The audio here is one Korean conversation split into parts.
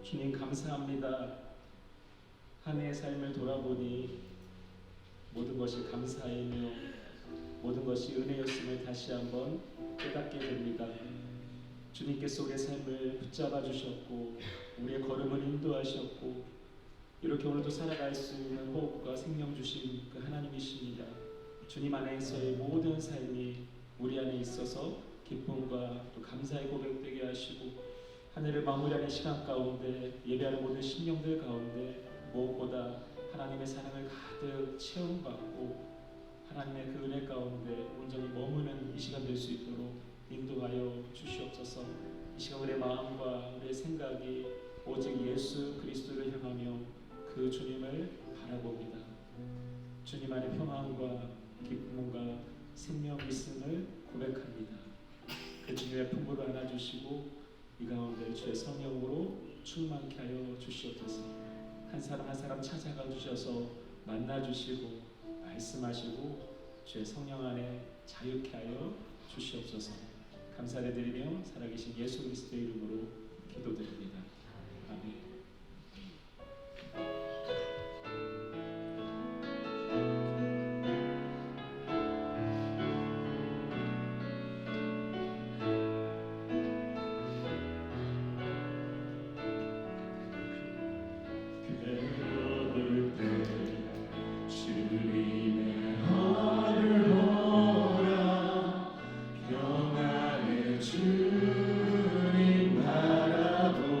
주님 감사합니다. 한 해의 삶을 돌아보니 모든 것이 감사이며 모든 것이 은혜였음을 다시 한번 깨닫게 됩니다. 주님께서 우리의 삶을 붙잡아 주셨고 우리의 걸음을 인도하셨고 이렇게 오늘도 살아갈 수 있는 호흡과 생명 주신 그 하나님이십니다. 주님 안에서의 모든 삶이 우리 안에 있어서 기쁨과 또 감사의 고백되게 하시고 한 해를 마무리하는 시간 가운데 예배하는 모든 심령들 가운데 무엇보다 하나님의 사랑을 가득 체험받고 하나님의 그 은혜 가운데 온전히 머무는 이 시간 될 수 있도록 인도하여 주시옵소서. 이 시간 우리의 마음과 우리의 생각이 오직 예수 그리스도를 향하며 그 주님을 바라봅니다. 주님 안에 평안과 기쁨과 생명이 있음을 고백합니다. 그 주님의 품으로 안아주시고 이 가운데 주의 성령으로 충만케 하여 주시옵소서. 한 사람 한 사람 찾아가 주셔서 만나주시고 말씀하시고 주의 성령 안에 자유케 하여 주시옵소서. 감사를 드리며 살아계신 예수 그리스도의 이름으로 기도드립니다. 아멘. 괴로울 때 주님의 얼을 보라 평안의 주님 바라보라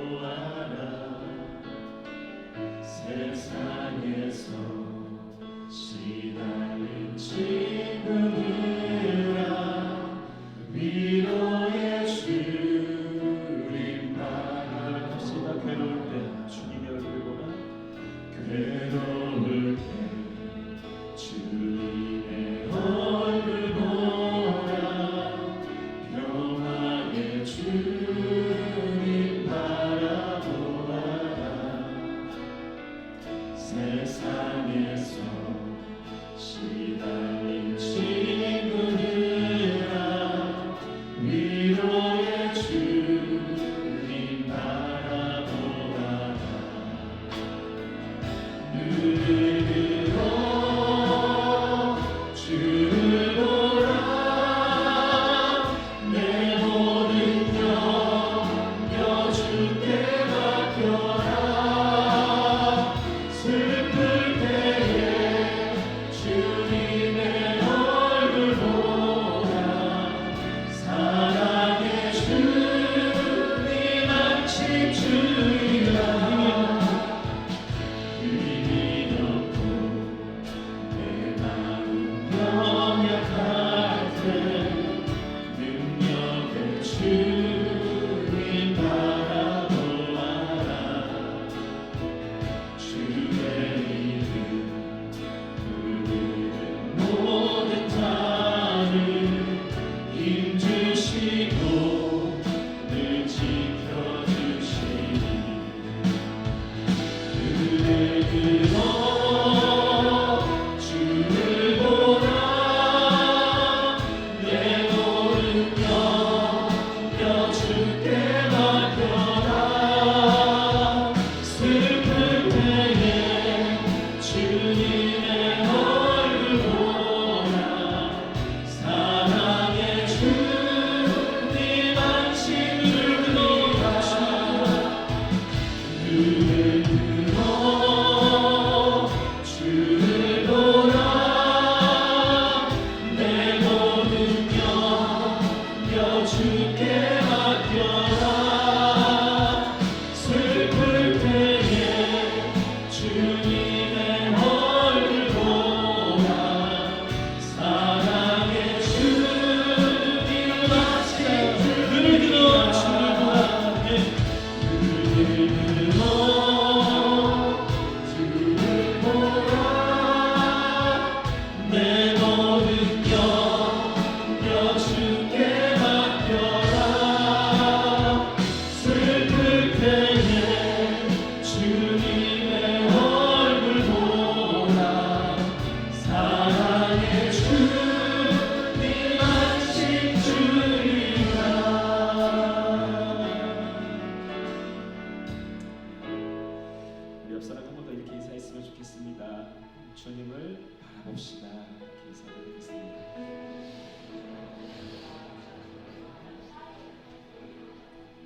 옆사람 한 번 더 이렇게 인사했으면 좋겠습니다. 주님을 바라봅시다. 이렇게 인사드리겠습니다.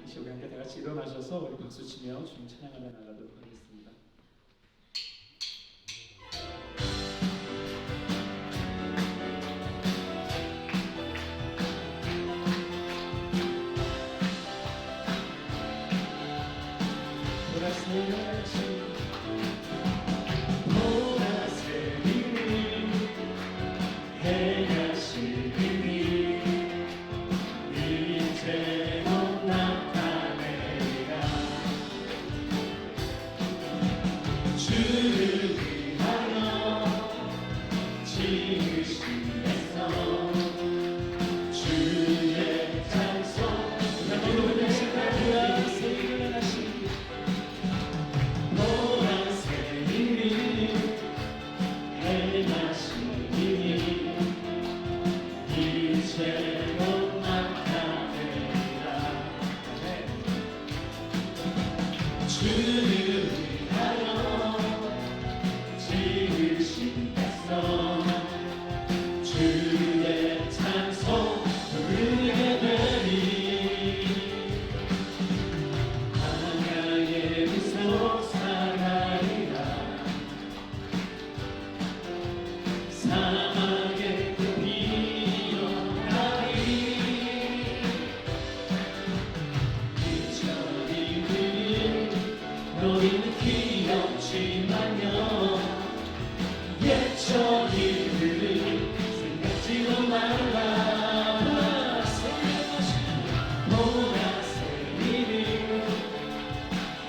이 시간에 함께 다 같이 일어나셔서 우리 박수치며 주님 찬양하며 나가도록 하겠습니다. 너희는 귀엽지만요 옛적 일들을 생각지도 말라 보라색 일을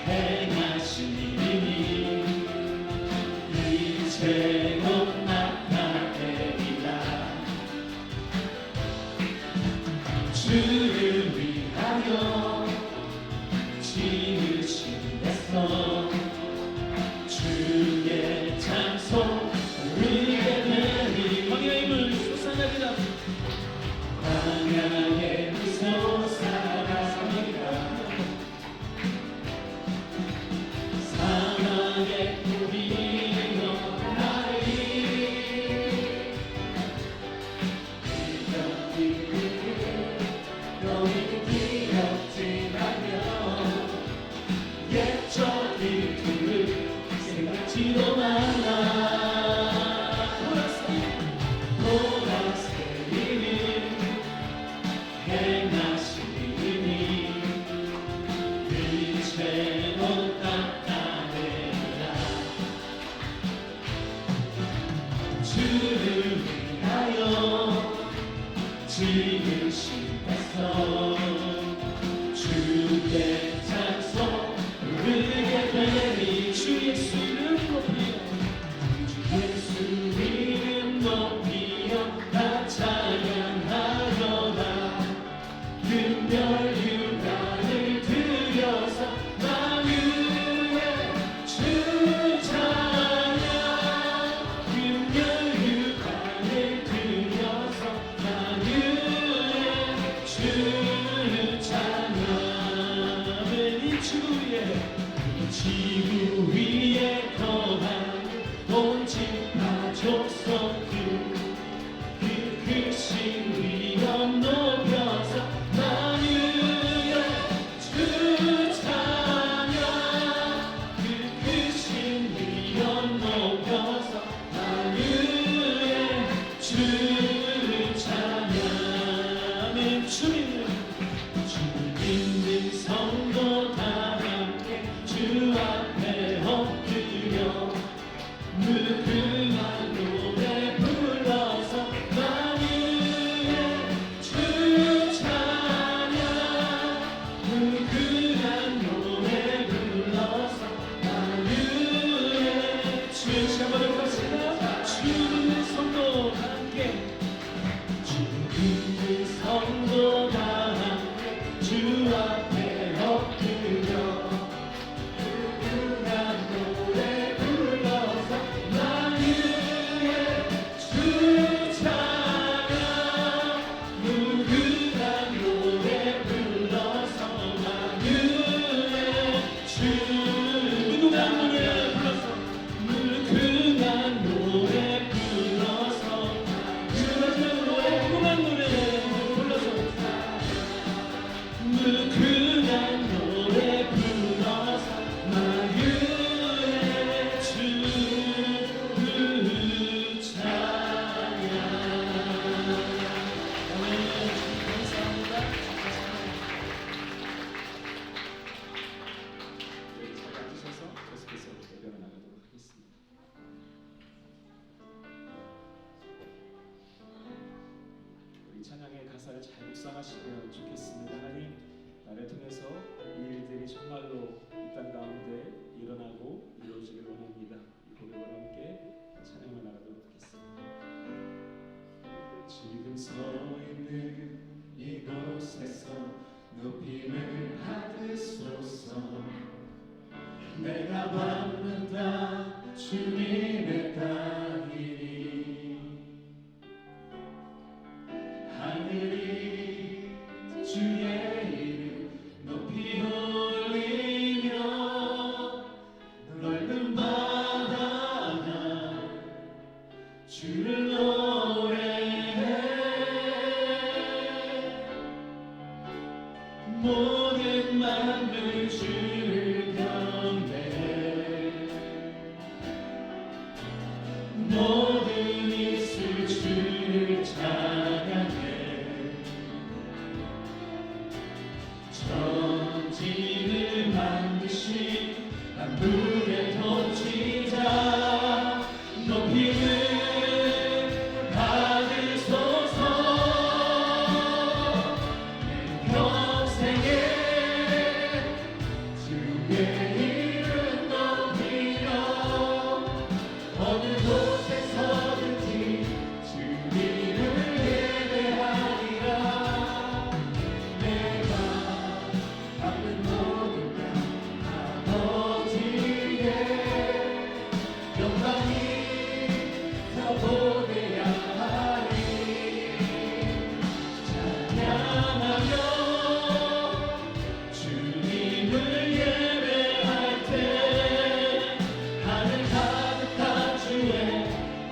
행하신 이름이 이제 곧 나타내리라 주를 위하여 지으신 주의 찬송 우리의 내리 광야의 물 솟아나리라 광야의 물 솟아나리라 사막의 불이 일어나리 너희는 귀엽지만요 옛적 일들을 생각지도 말라 보라색 이름 행하신 이름이 이제 곧 나타내리라 주를 위하여 지으신 백성 주의 찬송 부르게 되리 주 예수 이름 높이여 주 예수 이름 높이여 다 찬양하여라 금별 유관을 들여서 나 위에 주 찬양 금별 유관을 들여서 나 위에 주 찬양 이 지구 위에 거한 온 지파 족속들 그 크신 위엄 높여서 만유의 주 찬양 그 크신 위엄 높여서 만유의 주 찬양 주님 주 믿는 성도 다 함께 주 앞에 역사를 잘 묵상하시면 좋겠습니다. 하나님, 나를 통해서 이 일들이 정말로 이 땅 가운데 일어나고 이루어지길 원합니다. 이 고백과 함께 찬양을 나가도록 하겠습니다. 지금 서 있는 이곳에서 높임을 받으소서. 내가 받는다 주님의 땅이니 하늘이 주의 이름 높이 올리며 넓은 바다가 주를 노래해. 모든 만물 주를 경배해. 모든 입술 주를 찬양해. 천지를 만드신 만물의 통치자 높임을 받으소서. 내 평생에 주의 이름 높이며 어느 곳에서든지 주님을 예배하리라. 내가 받는 모든 것 아버지의 영광이 더 보내야 하리. 찬양하며 주님을 예배할 때 하늘 가득한 주의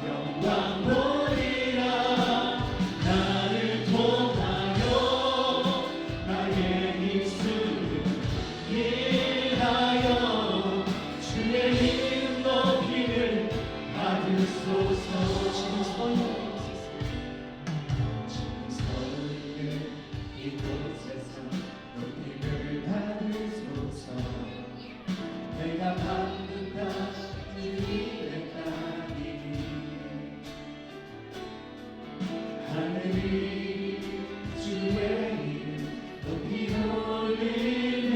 영광 보리라. 나를 통하여 나의 입술을 인하여 주의 이름 높이를 받으소서. 지금 서 있는 이곳에서 높임을 받으소서. 내가 받는다 주님의 땅이니 하늘이 주의 이름 높이 올리며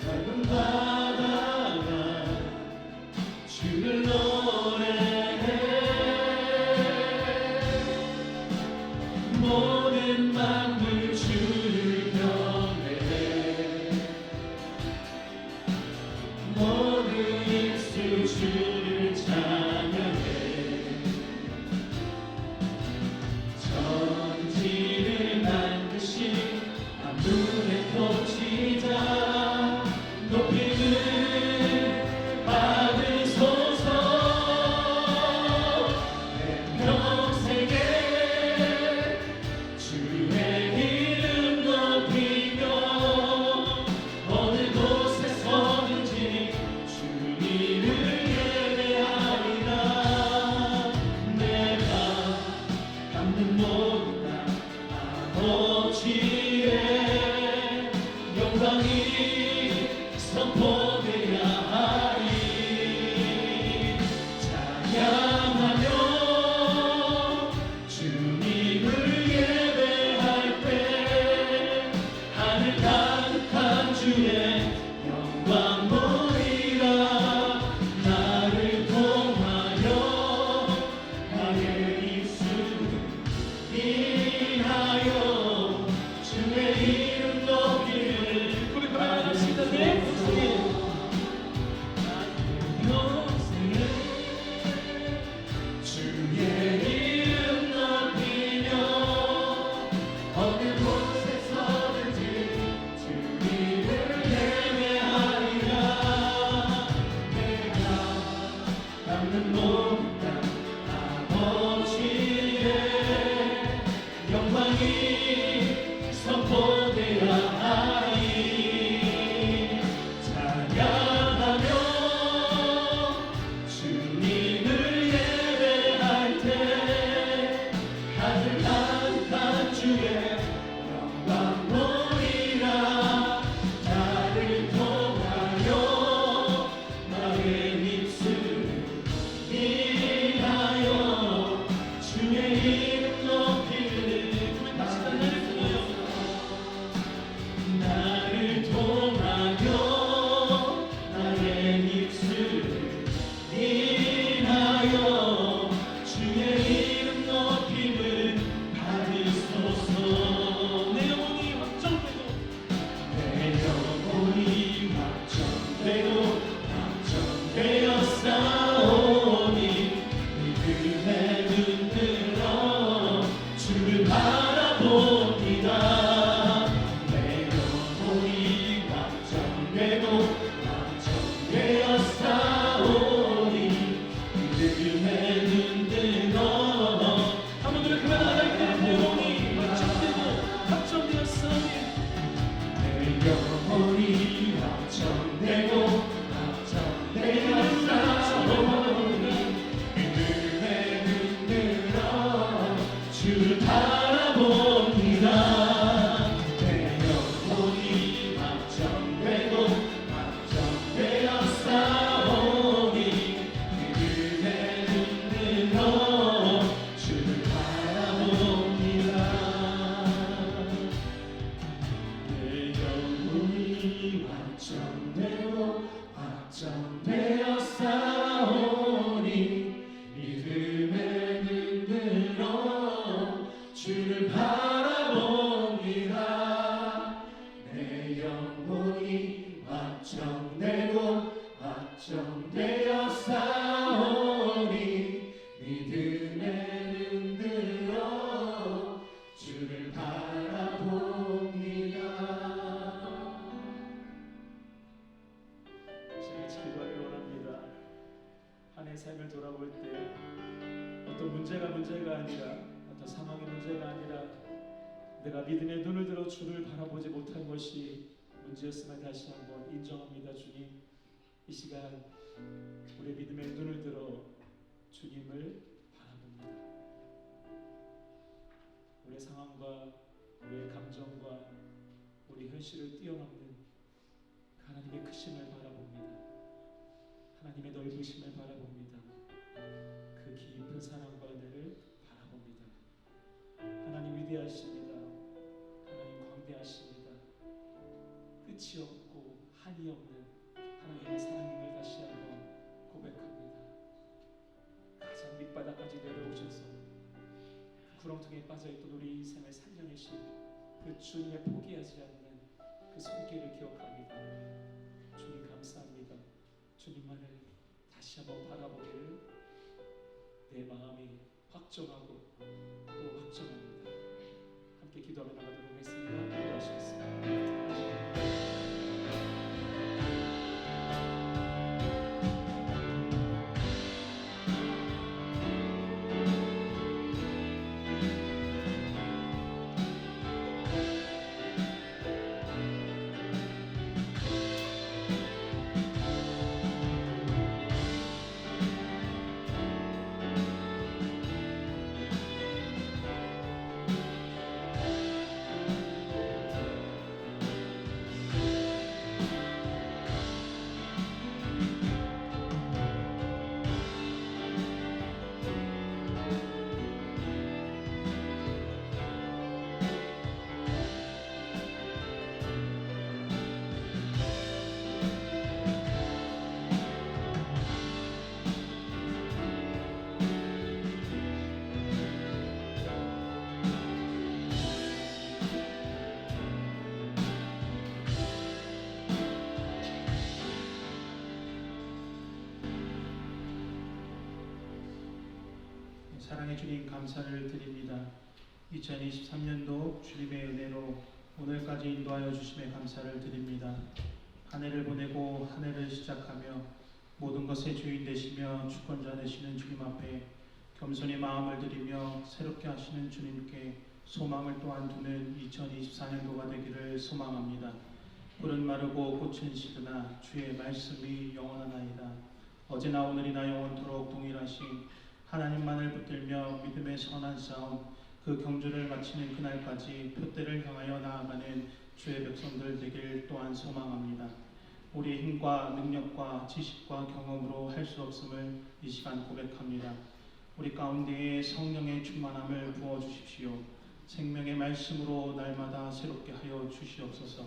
넓은 바다가 주를 노래해. 모든 만물 주를 경배해. 모든 입술 주를 찬양해. 천지를 만드신 만물의 통치자 높임을 받으소서. 내 평생에 주의 이름 높이며 어느 곳에서든지 주님을 예배하리라. 내가 받는 모든 것 아버지의 영광이 선포되야 하리. 찬양하며 주님을 예배할 때 하늘 가득한 주의 영광 보리라. 나를 통하여 나의 입술을 인하여 주의 이름 높이를 고백합니다. 내 평생에 주의 이름 높이며 어느 곳에서든지 주님을 예배하리라. 확정되고 확정되어 싸우니 믿음의 눈 들어 주를 바라봅니다. 내 영혼이 확정되고 확정되어 싸우니 믿음의 눈 들어 한번 노래 그만하라. 내 영혼이 확정되고 확정되어 싸우니 내 영혼이 확정되고 확정되어 싸우니 믿음의 눈 들어 주를 바라봅니다. 내 영혼이 확정되고 확정되어 싸우니 믿음의 눈 들어 주를 바라봅니다. 내 영혼이 확정되고 확정되어 싸우니 믿음의 눈 들어 주를 바라봅니다. 내 영혼이 확정되고 확정되어 싸우니 믿음의 눈 들어 주를 바라봅니다. 같이 기도하길 원합니다. 한 해 삶을 돌아볼 때 어떤 문제가 아니라 어떤 상황이 문제가 아니라 내가 믿음의 눈을 들어 주를 바라보지 못한 것이 문제였음을 다시 한번 인정합니다. 주님, 이 시간 우리의 믿음의 눈을 들어 주님을 바라봅니다. 우리의 상황과 우리의 감정과 우리 현실을 뛰어넘는 하나님의 크심을 바라봅니다. 하나님의 넓으심을 바라봅니다. 그 깊은 사랑과 은혜를 바라봅니다. 하나님 위대하십니다. 하나님 광대하십니다. 끝이 없고 한이 없는 하나님의 사랑임을 다시 한번 고백합니다. 가장 밑바닥까지 내려오셔서 그 구렁텅이에 빠져있던 우리 인생을 살려내신 그 주님의 포기하지 않는 그 손길을 기억합니다. 주님 감사합니다. 주님만을 다시 한번 바라보기를 내 마음이 확정하고 또 확정합니다. 함께 기도하며 나가도록 하겠습니다. 기도하시겠습니다. 사랑의 주님 감사를 드립니다. 2023년도 주님의 은혜로 오늘까지 인도하여 주심에 감사를 드립니다. 한 해를 보내고 한 해를 시작하며 모든 것의 주인 되시며 주권자 되시는 주님 앞에 겸손히 마음을 드리며 새롭게 하시는 주님께 소망을 또한 두는 2024년도가 되기를 소망합니다. 푸른 마르고 꽃은 시드나 주의 말씀이 영원하나이다. 어제나 오늘이나 영원토록 동일하신 하나님만을 붙들며 믿음의 선한 싸움 그 경주를 마치는 그날까지 표대를 향하여 나아가는 주의 백성들 되길 또한 소망합니다. 우리의 힘과 능력과 지식과 경험으로 할 수 없음을 이 시간 고백합니다. 우리 가운데에 성령의 충만함을 부어주십시오. 생명의 말씀으로 날마다 새롭게 하여 주시옵소서.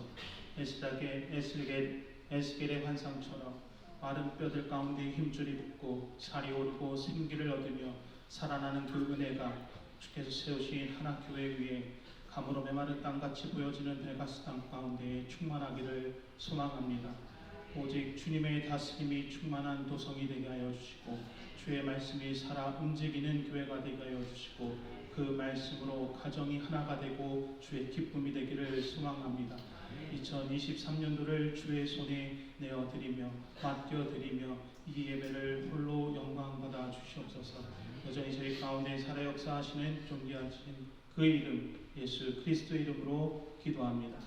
에스겔의 환상처럼 마른 뼈들 가운데 힘줄이 붙고 살이 오르고 생기를 얻으며 살아나는 그 은혜가 주께서 세우신 하나교회 위에 가물어 메마른 땅같이 보여지는 벨가스 땅 가운데 충만하기를 소망합니다. 오직 주님의 다스림이 충만한 도성이 되게 하여 주시고 주의 말씀이 살아 움직이는 교회가 되게 하여 주시고 그 말씀으로 가정이 하나가 되고 주의 기쁨이 되기를 소망합니다. 2023년도를 주의 손에 내어드리며 맡겨드리며 이 예배를 홀로 영광받아 주시옵소서. 여전히 저희 가운데 살아 역사하시는 존귀하신 그 이름 예수 그리스도의 이름으로 기도합니다.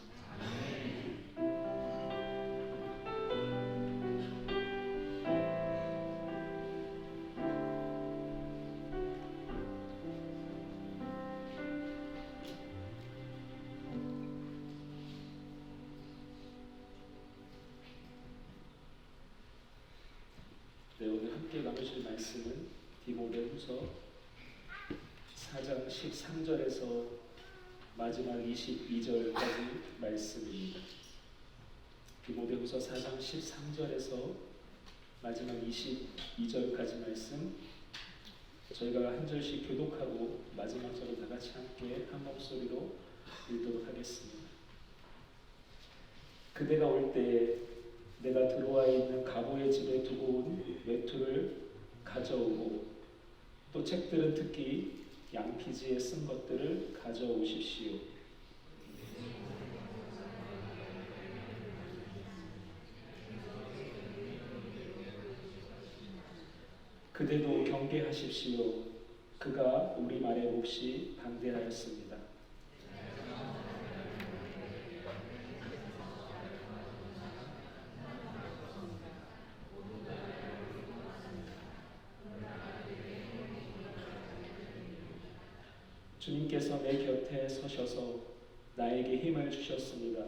네, 오늘 함께 나누실 말씀은 디모데후서 4장 13절에서 마지막 22절까지 말씀입니다. 디모데후서 4장 13절에서 마지막 22절까지 말씀, 저희가 한 절씩 교독하고 마지막 절을 다 같이 함께 한 목소리로 읽도록 하겠습니다. 그대가 올 때에 내가 들어와 있는 가보의 집에 두고 온 외투를 가져오고 또 책들은 특히 양피지에 쓴 것들을 가져오십시오. 그대도 경계하십시오. 그가 우리 말에 몹시 반대하였습니다. 주님께서 내 곁에 서셔서 나에게 힘을 주셨습니다.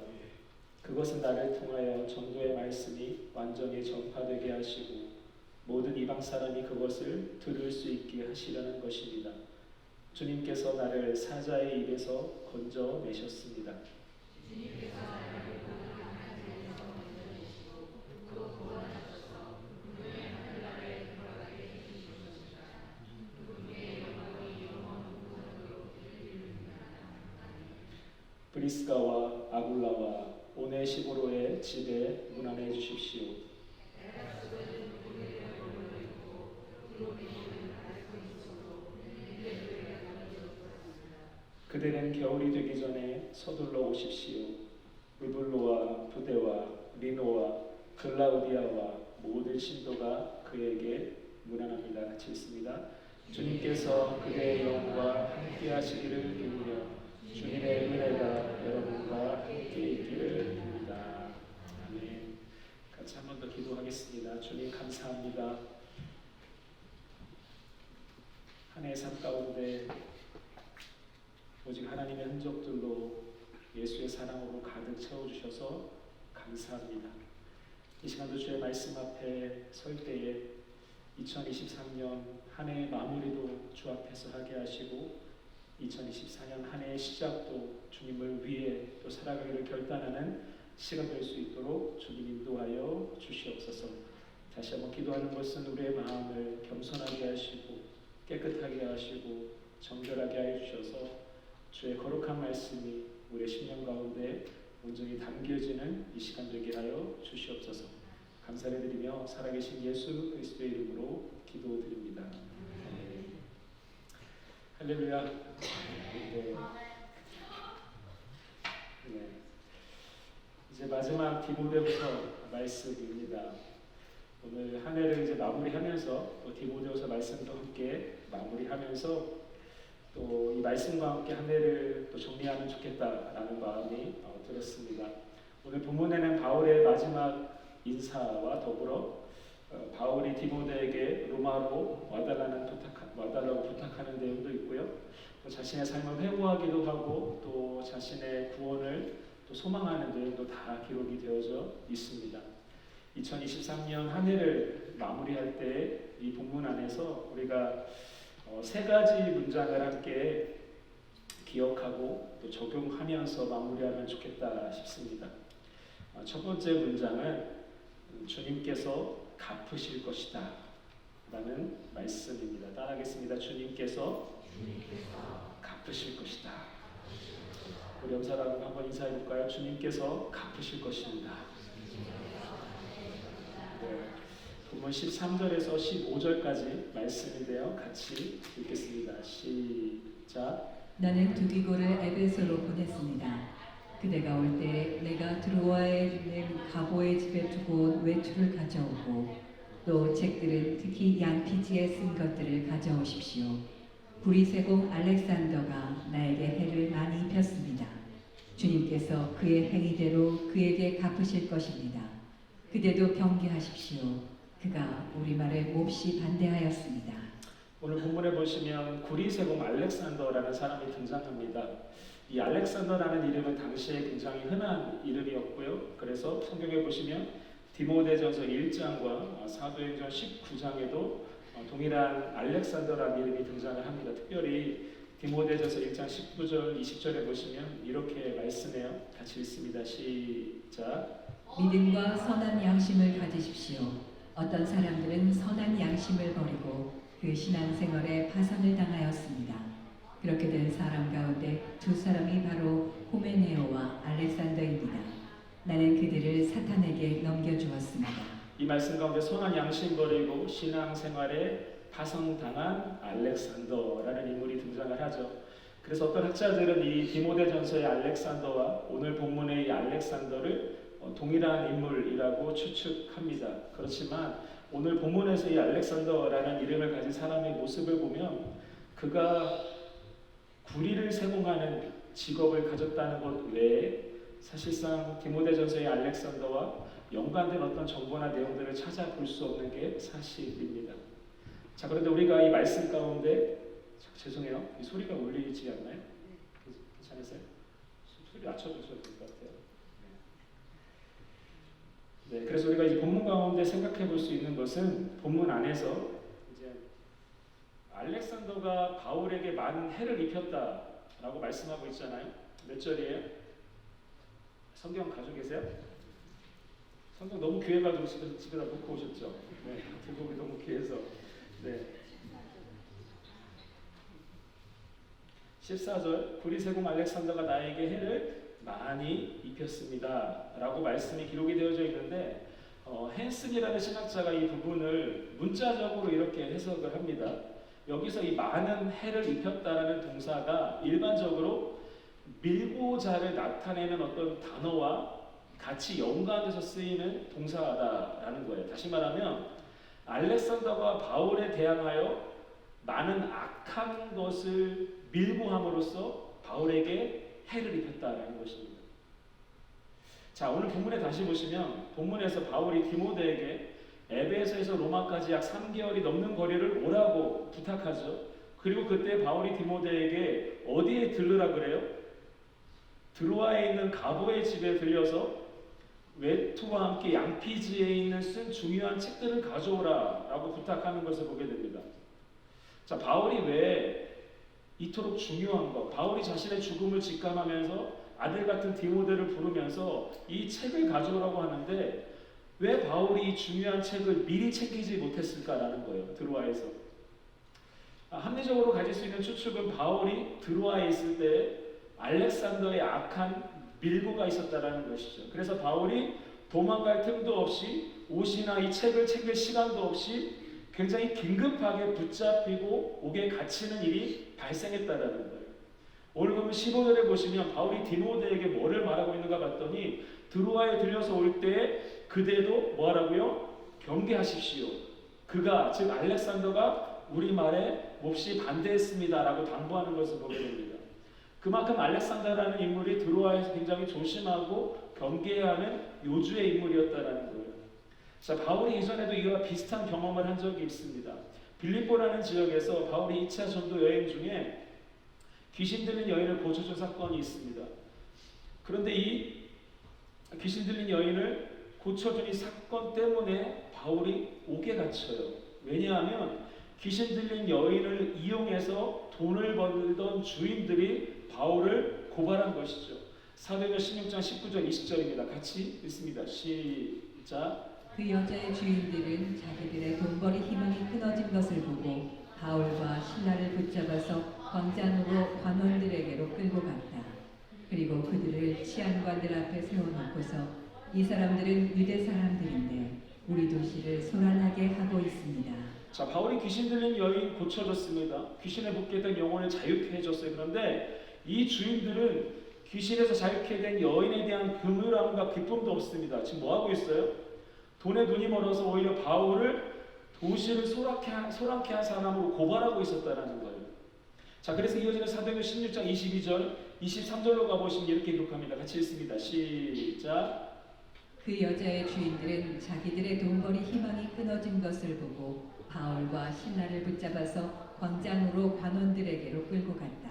그것은 나를 통하여 전도의 말씀이 완전히 전파되게 하시고 모든 이방 사람이 그것을 들을 수 있게 하시려는 것입니다. 주님께서 나를 사자의 입에서 건져내셨습니다. 브리스가와 아굴라와 오네시보로의 집에 문안해 주십시오. 그들은 겨울이 되기 전에 서둘러 오십시오. 루블로와 부데와 리노와 글라우디아와 모든 신도가 그에게 문안합니다. 같이 읽습니다. 주님께서 그대의 영과 함께 하시기를 빌며 주님의 은혜가 여러분과 함께 있기를 빕니다. 아멘. 같이 한 번 더 기도하겠습니다. 주님 감사합니다. 한 해의 삶 가운데 오직 하나님의 흔적들로 예수의 사랑으로 가득 채워주셔서 감사합니다. 이 시간도 주의 말씀 앞에 설 때에 2023년 한 해의 마무리도 주 앞에서 하게 하시고 2024년 한 해의 시작도 주님을 위해 또 살아가기를 결단하는 시간 될 수 있도록 주님 인도하여 주시옵소서. 다시 한번 기도하는 것은 우리의 마음을 겸손하게 하시고 깨끗하게 하시고 정결하게 하여 주셔서 주의 거룩한 말씀이 우리의 심령 가운데 온전히 담겨지는 이 시간 되게 하여 주시옵소서. 감사를 드리며 살아계신 예수 그리스도의 이름으로 기도드립니다. 할렐루야. 네. 네. 이제 마지막 디모데후서 말씀입니다. 오늘 한 해를 이제 마무리하면서 또 디모데후서 말씀도 함께 마무리하면서 또 이 말씀과 함께 한 해를 또 정리하면 좋겠다라는 마음이 들었습니다. 오늘 본문에는 바울의 마지막 인사와 더불어 바울이 디모데에게 로마로 와달라고 부탁하는 내용도 있고요. 또 자신의 삶을 회고하기도 하고 또 자신의 구원을 또 소망하는 내용도 다 기록이 되어져 있습니다. 2023년 한 해를 마무리할 때 이 본문 안에서 우리가 세 가지 문장을 함께 기억하고 또 적용하면서 마무리하면 좋겠다 싶습니다. 첫 번째 문장은 주님께서 갚으실 것이다 라는 말씀입니다. 따라하겠습니다. 주님께서 갚으실 것이다. 우리 옆 사람 한번 인사해 볼까요? 주님께서 갚으실 것입니다. 본문 13절에서 15절까지 말씀인데요. 같이 읽겠습니다. 시작. 나는 두기고를 에베소로 보냈습니다. 그대가 올 때 내가 드로아에 있는 가보의 집에 두고 온 외투를 가져오고 또 책들은 특히 양피지에 쓴 것들을 가져오십시오. 구리세공 알렉산더가 나에게 해를 많이 입혔습니다. 주님께서 그의 행위대로 그에게 갚으실 것입니다. 그대도 경계하십시오. 그가 우리 말에 몹시 반대하였습니다. 오늘 본문에 보시면 구리세공 알렉산더라는 사람이 등장합니다. 이 알렉산더라는 이름은 당시에 굉장히 흔한 이름이었고요. 그래서 성경에 보시면 디모데전서 1장과 사도행전 19장에도 동일한 알렉산더라는 이름이 등장을 합니다. 특별히 디모데전서 1장 19절 20절에 보시면 이렇게 말씀해요. 같이 읽습니다. 시작. 믿음과 선한 양심을 가지십시오. 어떤 사람들은 선한 양심을 버리고 그 신앙생활에 파산을 당하였습니다. 그렇게 된 사람 가운데 두 사람이 바로 호메네오와 알렉산더입니다. 나는 그들을 사탄에게 넘겨주었습니다. 이 말씀 가운데 선한 양심 버리고 신앙생활에 파송당한 알렉산더라는 인물이 등장을 하죠. 그래서 어떤 학자들은 이 디모데전서의 알렉산더와 오늘 본문의 이 알렉산더를 동일한 인물이라고 추측합니다. 그렇지만 오늘 본문에서 이 알렉산더라는 이름을 가진 사람의 모습을 보면 그가 구리를 세공하는 직업을 가졌다는 것 외에 사실상 디모데전서의 알렉산더와 연관된 어떤 정보나 내용들을 찾아볼 수 없는 게 사실입니다. 자, 그런데 우리가 이 말씀 가운데 죄송해요. 이 소리가 울리지 않나요? 괜찮으세요? 소리 낮춰주셔도 될 것 같아요. 네, 그래서 우리가 이 본문 가운데 생각해 볼 수 있는 것은 본문 안에서 이제 알렉산더가 바울에게 많은 해를 입혔다라고 말씀하고 있잖아요. 몇 절이에요? 성경 가지고 계세요? 성경 너무 귀해가지고 집에다 놓고 오셨죠? 네, 대부분 너무 귀해서. 네. 14절 구리세공 알렉산더가 나에게 해를 많이 입혔습니다 라고 말씀이 기록이 되어져 있는데 헨슨이라는 신학자가 이 부분을 문자적으로 이렇게 해석을 합니다. 여기서 이 많은 해를 입혔다라는 동사가 일반적으로 밀고자를 나타내는 어떤 단어와 같이 연관돼서 쓰이는 동사다라는 거예요. 다시 말하면 알렉산더가 바울에 대항하여 많은 악한 것을 밀고 함으로써 바울에게 해를 입혔다라는 것입니다. 자, 오늘 본문에 다시 보시면 본문에서 바울이 디모데에게 에베소에서 로마까지 약 3개월이 넘는 거리를 오라고 부탁하죠. 그리고 그때 바울이 디모데에게 어디에 들르라 그래요? 드로아에 있는 가보의 집에 들려서 외투와 함께 양피지에 있는 쓴 중요한 책들을 가져오라 라고 부탁하는 것을 보게 됩니다. 자, 바울이 왜 이토록 중요한 것, 바울이 자신의 죽음을 직감하면서 아들 같은 디모데를 부르면서 이 책을 가져오라고 하는데 왜 바울이 이 중요한 책을 미리 챙기지 못했을까라는 거예요. 드로아에서. 합리적으로 가질 수 있는 추측은 바울이 드로아에 있을 때 알렉산더의 악한 밀고가 있었다라는 것이죠. 그래서 바울이 도망갈 틈도 없이 옷이나 이 책을 챙길 시간도 없이 굉장히 긴급하게 붙잡히고 옥에 갇히는 일이 발생했다라는 거예요. 오늘 보면 15절에 보시면 바울이 디모데에게 뭐를 말하고 있는가 봤더니 드로아에 들려서 올 때 그대도 뭐하라고요? 경계하십시오. 그가 즉 알렉산더가 우리 말에 몹시 반대했습니다 라고 당부하는 것을 보게 됩니다. 그만큼 알렉산더라는 인물이 드로아에서 굉장히 조심하고 경계해야 하는 요주의 인물이었다라는 거예요. 자, 바울이 이전에도 이와 비슷한 경험을 한 적이 있습니다. 빌립보라는 지역에서 바울이 2차 전도 여행 중에 귀신 들린 여인을 고쳐준 사건이 있습니다. 그런데 이 귀신 들린 여인을 고쳐준 이 사건 때문에 바울이 옥에 갇혀요. 왜냐하면 귀신 들린 여인을 이용해서 돈을 벌던 주인들이 바울을 고발한 것이죠. 사도행전 16장 19절 20절입니다. 같이 읽습니다. 시작. 그 여자의 주인들은 자기들의 돈벌이 희망이 끊어진 것을 보고 바울과 신라를 붙잡아서 광장으로 관원들에게로 끌고 갔다. 그리고 그들을 치안관들 앞에 세워놓고서 이 사람들은 유대 사람들인데 우리 도시를 소란하게 하고 있습니다. 자, 바울이 귀신 들린 여인 고쳐줬습니다. 귀신에 묶여 있던 영혼을 자유케 해줬어요. 그런데 이 주인들은 귀신에서 자유케 된 여인에 대한 긍휼함과 기쁨도 없습니다. 지금 뭐 하고 있어요? 돈에 눈이 멀어서 오히려 바울을 도시를 소란케 한 사람으로 고발하고 있었다는 거예요. 자, 그래서 이어지는 사도행전 16장 22절, 23절로 가보시면 이렇게 기록합니다. 같이 읽습니다. 시작. 그 여자의 주인들은 자기들의 돈벌이 희망이 끊어진 것을 보고 바울과 신라를 붙잡아서 광장으로 관원들에게로 끌고 갔다.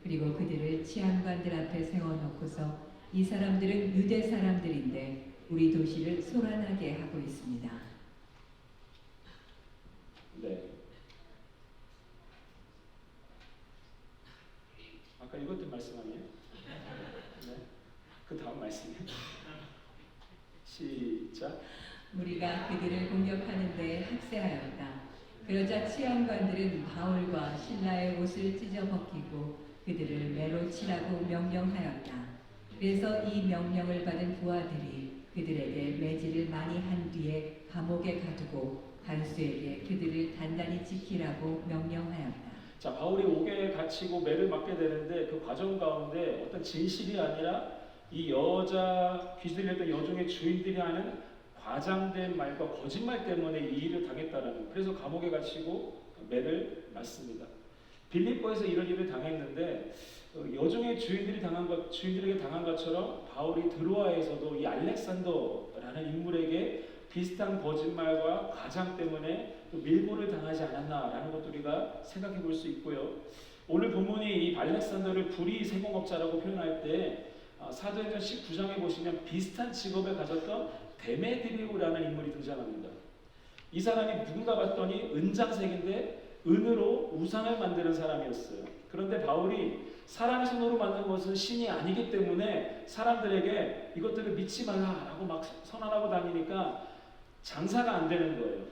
그리고 그들을 치안관들 앞에 세워놓고서 이 사람들은 유대 사람들인데 우리 도시를 소란하게 하고 있습니다. 네. 아까 읽었던 말씀 아니에요? 네. 그 다음 말씀이에요. 시작. 우리가 그들을 공격하는데 합세하였다. 그러자 치안관들은 바울과 신라의 옷을 찢어 벗기고 그들을 매로 치라고 명령하였다. 그래서 이 명령을 받은 부하들이 그들에게 매질을 많이 한 뒤에 감옥에 가두고 간수에게 그들을 단단히 지키라고 명령하였다. 자, 바울이 옥에 갇히고 매를 맞게 되는데 그 과정 가운데 어떤 진실이 아니라 이 여자 귀신 들렸던 여종의 주인들이 하는 과장된 말과 거짓말 때문에 이 일을 당했다라는 거예요. 그래서 감옥에 갇히고 매를 맞습니다. 빌립보에서 이런 일을 당했는데 여종의 주인들에게 당한 것처럼 바울이 드로아에서도 이 알렉산더라는 인물에게 비슷한 거짓말과 과장 때문에 또 밀고를 당하지 않았나라는 것도 우리가 생각해 볼 수 있고요. 오늘 본문이 이 알렉산더를 불의 세공업자라고 표현할 때 사도행전 19장에 보시면 비슷한 직업을 가졌던 데메드리오라는 인물이 등장합니다. 이 사람이 누군가 봤더니 은장색인데 은으로 우상을 만드는 사람이었어요. 그런데 바울이 사람의 손으로 만든 것은 신이 아니기 때문에 사람들에게 이것들을 믿지 말라라고 막 선언하고 다니니까 장사가 안 되는 거예요.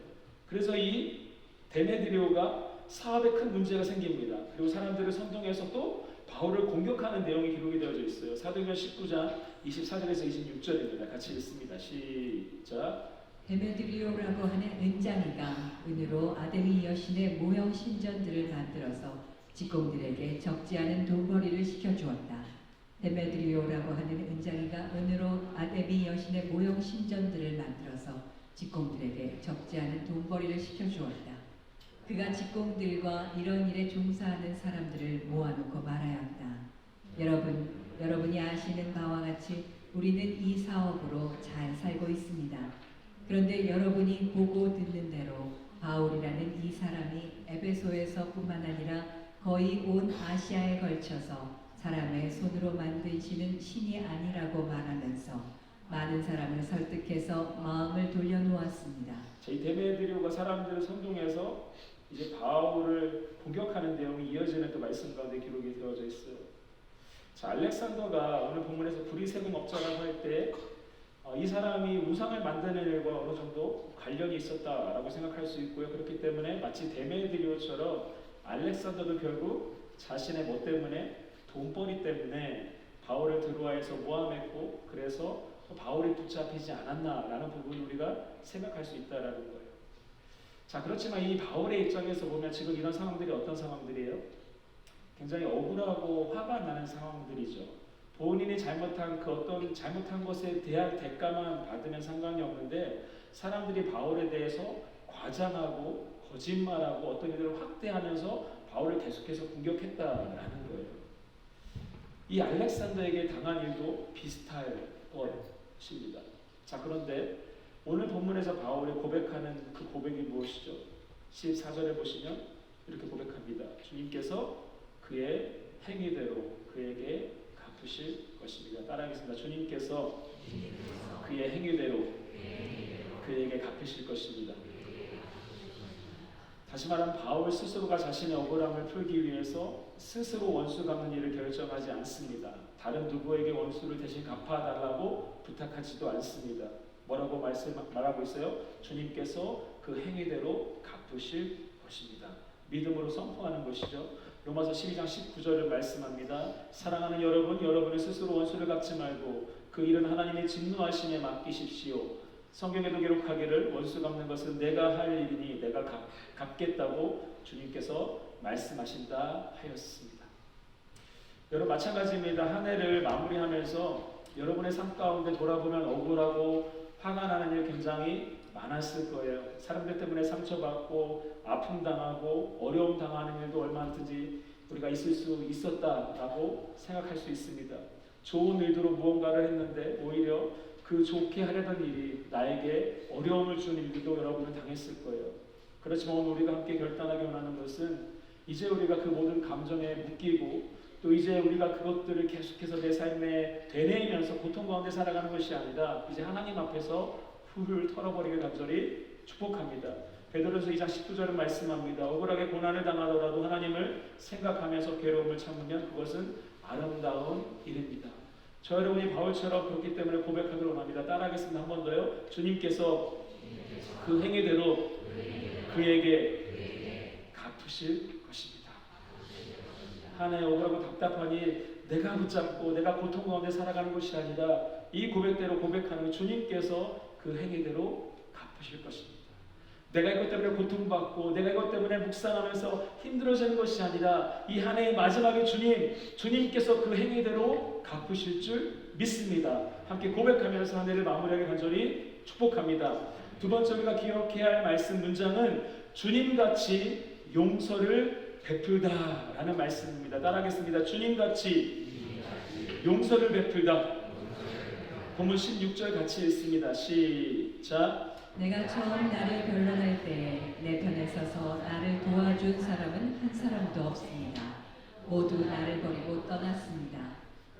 그래서 이 데메드리오가 사업에 큰 문제가 생깁니다. 그리고 사람들을 선동해서 또 바울을 공격하는 내용이 기록이 되어져 있어요. 사도행전 19장 24절에서 26절입니다. 같이 읽습니다. 시작. 데메드리오라고 하는 은장이가 은으로 아데미 여신의 모형 신전들을 만들어서 직공들에게 적지 않은 돈벌이를 시켜주었다. 데메드리오라고 하는 은장이가 은으로 아데미 여신의 모형 신전들을 만들어서 직공들에게 적지 않은 돈벌이를 시켜주었다. 그가 직공들과 이런 일에 종사하는 사람들을 모아놓고 말하였다. 여러분이 아시는 바와 같이 우리는 이 사업으로 잘 살고 있습니다. 그런데 여러분이 보고 듣는 대로 바울이라는 이 사람이 에베소에서뿐만 아니라 거의 온 아시아에 걸쳐서 사람의 손으로 만드시는 신이 아니라고 말하면서 많은 사람을 설득해서 마음을 돌려놓았습니다. 이 데메드리오가 사람들을 선동해서 이제 바울을 공격하는 내용이 이어지는 또 말씀 가운데 기록이 되어져 있어요. 자, 알렉산더가 오늘 본문에서 불의세공업자라고 할 때 이 사람이 우상을 만드는 일과 어느 정도 관련이 있었다라고 생각할 수 있고요. 그렇기 때문에 마치 데메드리오처럼 알렉산더도 결국 자신의 뭐 때문에 돈벌이 때문에 바울을 드로아에서 모함했고 그래서 바울이 붙잡히지 않았나라는 부분을 우리가 생각할 수 있다라는 거예요. 자, 그렇지만 이 바울의 입장에서 보면 지금 이런 상황들이 어떤 상황들이에요? 굉장히 억울하고 화가 나는 상황들이죠. 본인이 잘못한 그 어떤 잘못한 것에 대한 대가만 받으면 상관이 없는데 사람들이 바울에 대해서 과장하고 거짓말하고 어떤 일들을 확대하면서 바울을 계속해서 공격했다라는 거예요. 이 알렉산더에게 당한 일도 비슷할 것입니다. 자, 그런데 오늘 본문에서 바울이 고백하는 그 고백이 무엇이죠? 14절에 보시면 이렇게 고백합니다. 주님께서 그의 행위대로 그에게 갚으실 것입니다. 따라하겠습니다. 주님께서 그의 행위대로 그에게 갚으실 것입니다. 다시 말하면 바울 스스로가 자신의 억울함을 풀기 위해서 스스로 원수 갚는 일을 결정하지 않습니다. 다른 누구에게 원수를 대신 갚아달라고 부탁하지도 않습니다. 뭐라고 말하고 있어요? 주님께서 그 행위대로 갚으실 것입니다. 믿음으로 선포하는 것이죠. 로마서 12장 19절을 말씀합니다. 사랑하는 여러분, 여러분이 스스로 원수를 갚지 말고 그 일은 하나님의 진노하심에 맡기십시오. 성경에도 기록하기를 원수 갚는 것은 내가 할 일이니 내가 갚겠다고 주님께서 말씀하신다 하였습니다. 여러분 마찬가지입니다. 한 해를 마무리하면서 여러분의 삶 가운데 돌아보면 억울하고 화가 나는 일 굉장히 많았을 거예요. 사람들 때문에 상처받고 아픔 당하고 어려움 당하는 일도 얼마든지 우리가 있을 수 있었다라고 생각할 수 있습니다. 좋은 의도로 무언가를 했는데 오히려 그 좋게 하려던 일이 나에게 어려움을 주는 일도 여러분은 당했을 거예요. 그렇지만 오늘 우리가 함께 결단하기 원하는 것은 이제 우리가 그 모든 감정에 묶이고 또 이제 우리가 그것들을 계속해서 내 삶에 되뇌이면서 고통 가운데 살아가는 것이 아니라 이제 하나님 앞에서 훌훌 털어버리길 간절히 축복합니다. 베드로서 2장 19절은 말씀합니다. 억울하게 고난을 당하더라도 하나님을 생각하면서 괴로움을 참으면 그것은 아름다운 일입니다. 저 여러분이 바울처럼 그렇기 때문에 고백하기를 원합니다. 따라하겠습니다. 한 번 더요. 주님께서 그 행위대로 그에게 갚으실 것입니다. 한 해 억울하고 답답하니 내가 붙잡고 내가 고통 가운데 살아가는 것이 아니라 이 고백대로 고백하는 주님께서 그 행위대로 갚으실 것입니다. 내가 이것 때문에 고통받고 내가 이것 때문에 묵상하면서 힘들어지는 것이 아니라 이 한 해의 마지막에 주님께서 그 행위대로 갚으실 줄 믿습니다. 함께 고백하면서 한 해를 마무리하게 간절히 축복합니다. 두 번째 우리가 기억해야 할 말씀 문장은 주님같이 용서를 베풀다 라는 말씀입니다. 따라하겠습니다. 주님같이 용서를 베풀다. 본문 16절 같이 읽습니다. 시작. 내가 처음 나를 변론할 때 내 편에 서서 나를 도와준 사람은 한 사람도 없습니다. 모두 나를 버리고 떠났습니다.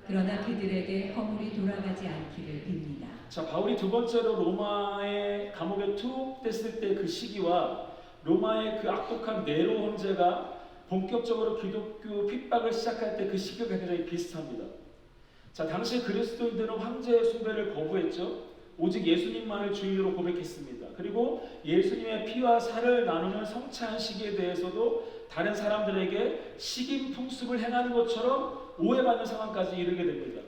그러나 그들에게 허물이 돌아가지 않기를 빕니다. 자, 바울이 두 번째로 로마의 감옥에 투옥됐을 때 그 시기와 로마의 그 악독한 네로 황제가 본격적으로 기독교 핍박을 시작할 때 그 시기가 굉장히 비슷합니다. 자, 당시 그리스도인들은 황제의 숭배를 거부했죠. 오직 예수님만을 주인으로 고백했습니다. 그리고 예수님의 피와 살을 나누는 성찬 시기에 대해서도 다른 사람들에게 식인 풍습을 행하는 것처럼 오해받는 상황까지 이르게 됩니다.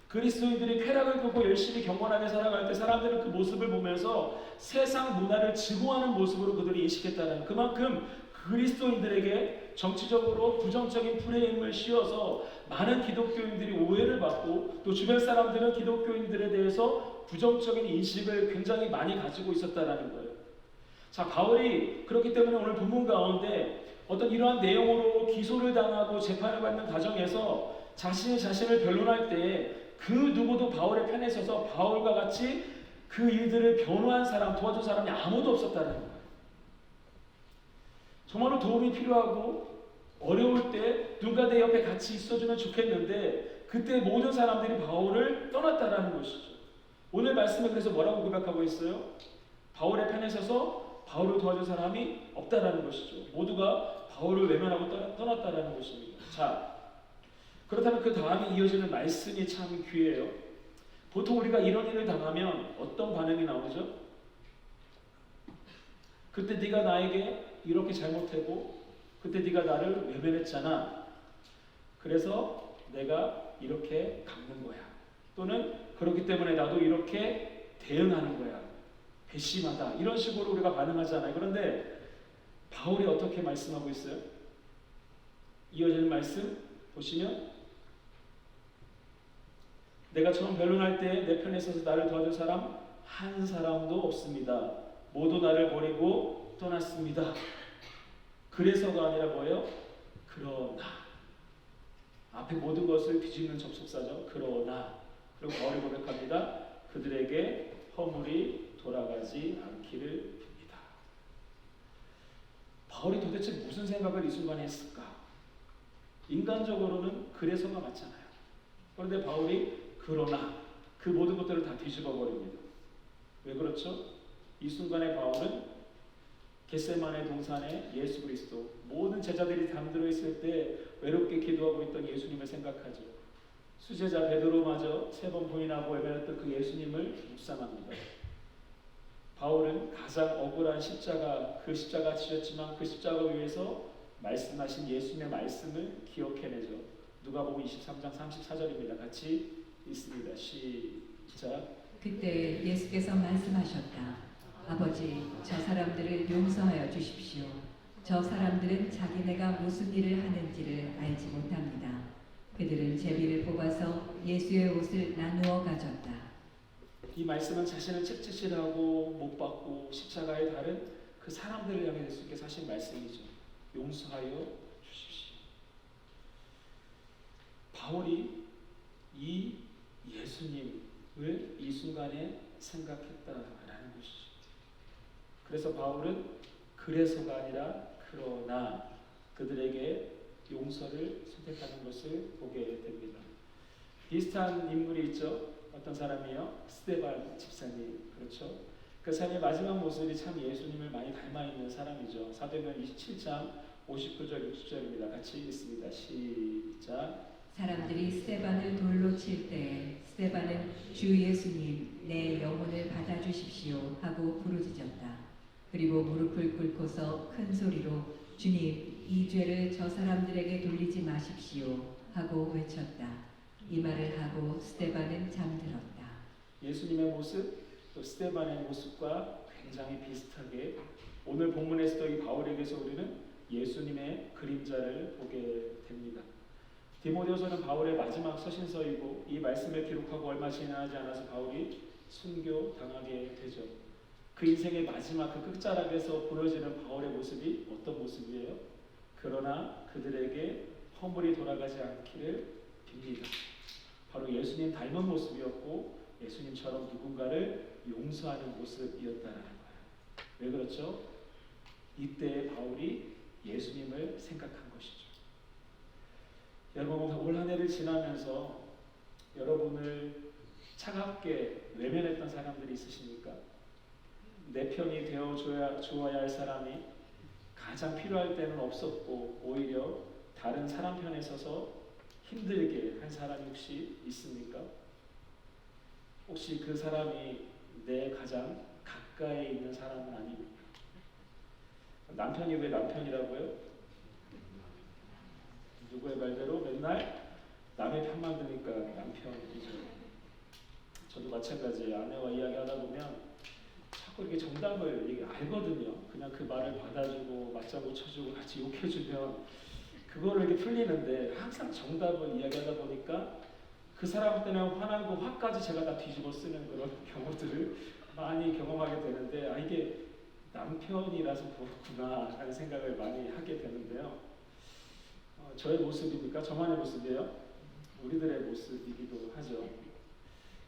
그리스도인들이 쾌락을 보고 열심히 경건하게 살아갈 때 사람들은 그 모습을 보면서 세상 문화를 증오하는 모습으로 그들이 인식했다는, 그만큼 그리스도인들에게 정치적으로 부정적인 프레임을 씌워서 많은 기독교인들이 오해를 받고 또 주변 사람들은 기독교인들에 대해서 부정적인 인식을 굉장히 많이 가지고 있었다라는 거예요. 자, 바울이 그렇기 때문에 오늘 본문 가운데 어떤 이러한 내용으로 기소를 당하고 재판을 받는 과정에서 자신을 변론할 때 그 누구도 바울의 편에 서서 바울과 같이 그 일들을 변호한 사람, 도와준 사람이 아무도 없었다는 거예요. 정말로 도움이 필요하고 어려울 때 누가 내 옆에 같이 있어주면 좋겠는데 그때 모든 사람들이 바울을 떠났다라는 것이죠. 오늘 말씀에 그래서 뭐라고 고백하고 있어요? 바울의 편에 서서 바울을 도와준 사람이 없다라는 것이죠. 모두가 바울을 외면하고 떠났다라는 것입니다. 자, 그렇다면 그 다음에 이어지는 말씀이 참 귀해요. 보통 우리가 이런 일을 당하면 어떤 반응이 나오죠? 그때 네가 나에게 이렇게 잘못했고 그때 네가 나를 외면했잖아. 그래서 내가 이렇게 갚는 거야. 또는 그렇기 때문에 나도 이렇게 대응하는 거야. 괘씸하다. 이런 식으로 우리가 반응하잖아요. 그런데 바울이 어떻게 말씀하고 있어요? 이어지는 말씀 보시면 내가 처음 변론할 때 내 편에 서서 나를 도와준 사람 한 사람도 없습니다. 모두 나를 버리고 떠났습니다. 그래서가 아니라 뭐예요? 그러나. 앞에 모든 것을 뒤집는 접속사죠. 그러나. 그리고 바울이 고백합니다. 그들에게 허물이 돌아가지 않기를 빕니다. 바울이 도대체 무슨 생각을 이 순간에 했을까? 인간적으로는 그래서가 맞잖아요. 그런데 바울이 그러나 그 모든 것들을 다 뒤집어 버립니다. 왜 그렇죠? 이 순간에 바울은 겟세마네 동산에 예수 그리스도 모든 제자들이 잠들어 있을 때 외롭게 기도하고 있던 예수님을 생각하죠. 수제자 베드로마저 3번 부인하고 외면했던 그 예수님을 묵상합니다. 바울은 가장 억울한 십자가, 그 십자가 지셨지만 그 십자가 위에서 말씀하신 예수님의 말씀을 기억해내죠. 누가복음 23장 34절입니다. 같이 읽습니다. 시작. 그때 예수께서 말씀하셨다. 아버지, 저 사람들을 용서하여 주십시오. 저 사람들은 자기네가 무슨 일을 하는지를 알지 못합니다. 그들은 제비를 뽑아서 예수의 옷을 나누어 가졌다. 이 말씀은 자신을 채찍질하고 못 박고 십자가에 달은 그 사람들을 향해 예수께서 하신 말씀이죠. 용서하여 주십시오. 바울이 이 예수님을 이 순간에 생각했다라는 것이죠. 그래서 바울은 그래서가 아니라 그러나 그들에게 용서를 선택하는 것을 보게 됩니다. 비슷한 인물이 있죠. 어떤 사람이요? 스데반 집사님. 그렇죠. 그 사람의 마지막 모습이 참 예수님을 많이 닮아 있는 사람이죠. 사도행전 27장 59절 60절입니다. 같이 읽습니다. 시작. 사람들이 스데반을 돌로 칠 때 스데반은 주 예수님 내 영혼을 받아주십시오 하고 부르짖었다. 그리고 무릎을 꿇고서 큰 소리로 주님 이 죄를 저 사람들에게 돌리지 마십시오 하고 외쳤다. 이 말을 하고 스데반은 잠들었다. 예수님의 모습 또 스데반의 모습과 굉장히 비슷하게 오늘 본문에서도 이 바울에게서 우리는 예수님의 그림자를 보게 됩니다. 디모데후서는 바울의 마지막 서신서이고 이 말씀을 기록하고 얼마 지나지 않아서 바울이 순교당하게 되죠. 그 인생의 마지막 그 끝자락에서 보여지는 바울의 모습이 어떤 모습이에요? 그러나 그들에게 허물이 돌아가지 않기를 빕니다. 바로 예수님 닮은 모습이었고 예수님처럼 누군가를 용서하는 모습이었다라는 거예요. 왜 그렇죠? 이때 바울이 예수님을 생각한 것이죠. 여러분 올 한 해를 지나면서 여러분을 차갑게 외면했던 사람들이 있으십니까? 내 편이 되어 주어야 할 사람이 가장 필요할 때는 없었고 오히려 다른 사람 편에 서서 힘들게 한 사람이 혹시 있습니까? 혹시 그 사람이 내 가장 가까이 있는 사람은 아닙니까? 남편이 왜 남편이라고요? 누구의 말대로 맨날 남의 편만 드니까 남편이죠. 저도 마찬가지예요. 아내와 이야기하다 보면 자꾸 이렇게 정답을 알거든요. 그냥 그 말을 받아주고 맞장구 쳐주고 같이 욕해주면 그거를 이렇게 풀리는데 항상 정답을 이야기하다 보니까 그 사람한테는 화나고 화까지 제가 다 뒤집어 쓰는 그런 경우들을 많이 경험하게 되는데 이게 남편이라서 그렇구나 하는 생각을 많이 하게 되는데요. 저의 모습입니까? 저만의 모습이에요? 우리들의 모습이기도 하죠.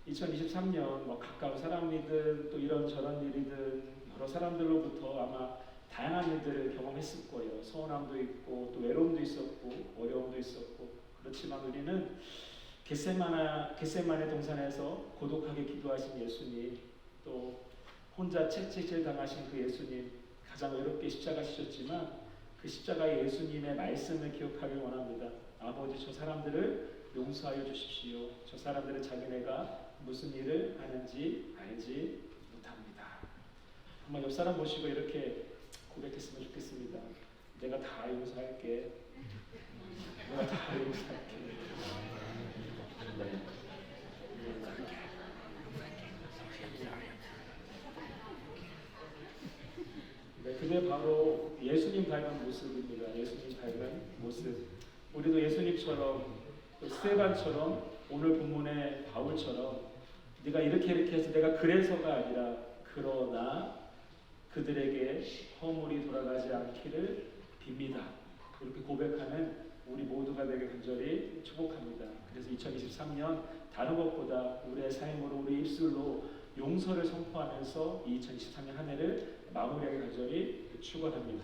2023년 가까운 사람이든 또 이런저런 일이든 여러 사람들로부터 아마 다양한 일들을 경험했을 거예요. 서운함도 있고 또 외로움도 있었고 어려움도 있었고 그렇지만 우리는 겟세마네 동산에서 고독하게 기도하신 예수님 또 혼자 채찍질 당하신 그 예수님 가장 외롭게 십자가 지셨지만 그 십자가의 예수님의 말씀을 기억하길 원합니다. 아버지 저 사람들을 용서하여 주십시오. 저 사람들은 자기네가 무슨 일을 하는지 알지 못합니다. 한번 옆 사람 보시고 이렇게 고백했으면 좋겠습니다. 내가 다 용서할게. 내가 다 용서할게. 네. 네, 그게 바로 예수님 닮은 모습입니다. 예수님 닮은 모습. 우리도 예수님처럼 또 스데반처럼 오늘 본문의 바울처럼 네가 이렇게 해서 내가 그래서가 아니라 그러나 그들에게 허물이 돌아가지 않기를 빕니다. 이렇게 고백하는 우리 모두가 되게 간절히 축복합니다. 그래서 2023년 다른 것보다 우리의 삶으로 우리 입술로 용서를 선포하면서 2023년 한 해를 마무리하기 간절히 축원합니다.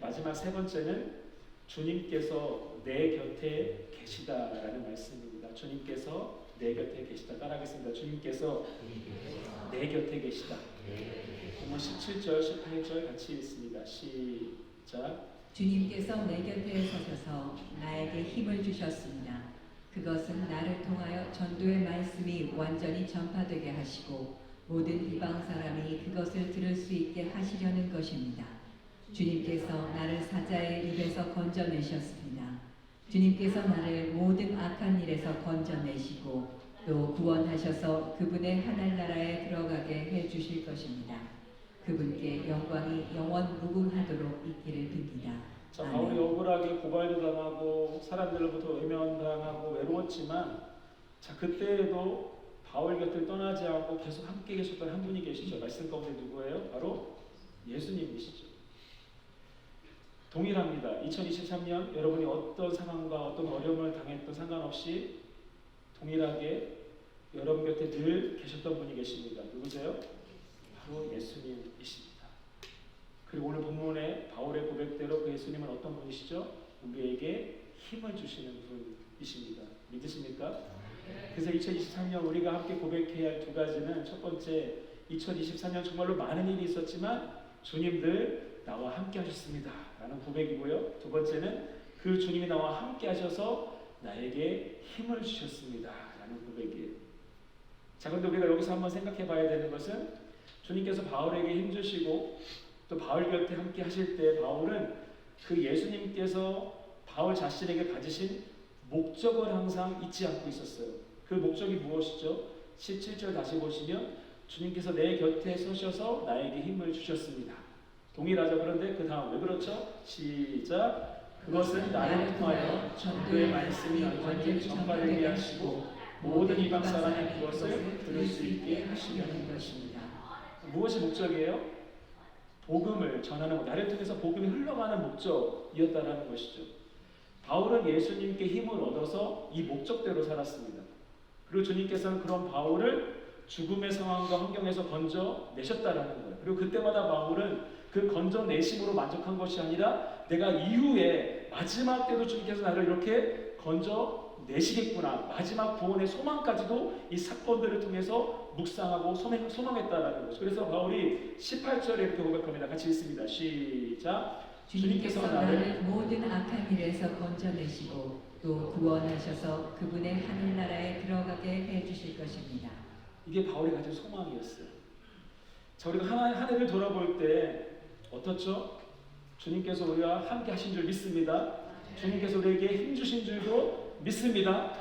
마지막 세 번째는 주님께서 내 곁에 계시다라는 말씀입니다. 주님께서 내 곁에 계시다. 따라하겠습니다. 주님께서 내 곁에 계시다. 본문 17절, 18절 같이 읽습니다. 시작. 주님께서 내 곁에 서셔서 나에게 힘을 주셨습니다. 그것은 나를 통하여 전도의 말씀이 완전히 전파되게 하시고 모든 이방 사람이 그것을 들을 수 있게 하시려는 것입니다. 주님께서 나를 사자의 입에서 건져내셨습니다. 주님께서 나를 모든 악한 일에서 건져내시고 또 구원하셔서 그분의 하늘나라에 들어가게 해 주실 것입니다. 그분께 영광이 영원 무궁하도록 있기를 빕니다. 자, 아멘. 바울이 억울하게 고발도 당하고 사람들로부터 외면당하고 외로웠지만, 자, 그때에도 바울 곁을 떠나지 않고 계속 함께 계셨던 한 분이 계시죠. 말씀 가운데 누구예요? 바로 예수님이시죠. 동일합니다. 2023년 여러분이 어떤 상황과 어떤 어려움을 당했던 상관없이 동일하게 여러분 곁에 늘 계셨던 분이 계십니다. 누구세요? 바로 예수님이십니다. 그리고 오늘 본문의 바울의 고백대로 그 예수님은 어떤 분이시죠? 우리에게 힘을 주시는 분이십니다. 믿으십니까? 그래서 2023년 우리가 함께 고백해야 할 두 가지는, 첫 번째, 2023년 정말로 많은 일이 있었지만 주님들 나와 함께 하셨습니다 라는 고백이고요. 두 번째는 그 주님이 나와 함께 하셔서 나에게 힘을 주셨습니다 라는 고백이에요. 자, 그런데 우리가 여기서 한번 생각해 봐야 되는 것은, 주님께서 바울에게 힘 주시고 또 바울 곁에 함께 하실 때 바울은 그 예수님께서 바울 자신에게 가지신 목적을 항상 잊지 않고 있었어요. 그 목적이 무엇이죠? 17절 다시 보시면 주님께서 내 곁에 서셔서 나에게 힘을 주셨습니다. 동일하죠. 그런데 그 다음 왜 그렇죠? 시작. 그것은 나를 통하여 전도의 말씀이 완전히 전파되게 하시고 모든 이방 사람이 그것을 들을 수 있게 하시려는 것입니다. 무엇이 목적이에요? 복음을 전하는 것, 나를 통해서 복음이 흘러가는 목적이었다라는 것이죠. 바울은 예수님께 힘을 얻어서 이 목적대로 살았습니다. 그리고 주님께서는 그런 바울을 죽음의 상황과 환경에서 건져내셨다라는 거예요. 그리고 그때마다 바울은 그 건져내심으로 만족한 것이 아니라, 내가 이후에 마지막 때도 주님께서 나를 이렇게 건져내시겠구나, 마지막 구원의 소망까지도 이 사건들을 통해서 묵상하고 소망했다라는 거죠. 그래서 바울이 18절에 이렇게 고백합니다. 같이 읽습니다. 시작. 주님께서 나를 모든 악한 일에서 건져내시고 또 구원하셔서 그분의 하늘나라에 들어가게 해주실 것입니다. 이게 바울이 가진 소망이었어요. 자, 우리가 한 해를 돌아볼 때 어떻죠? 주님께서 우리와 함께 하신 줄 믿습니다. 주님께서 우리에게 힘 주신 줄도 믿습니다.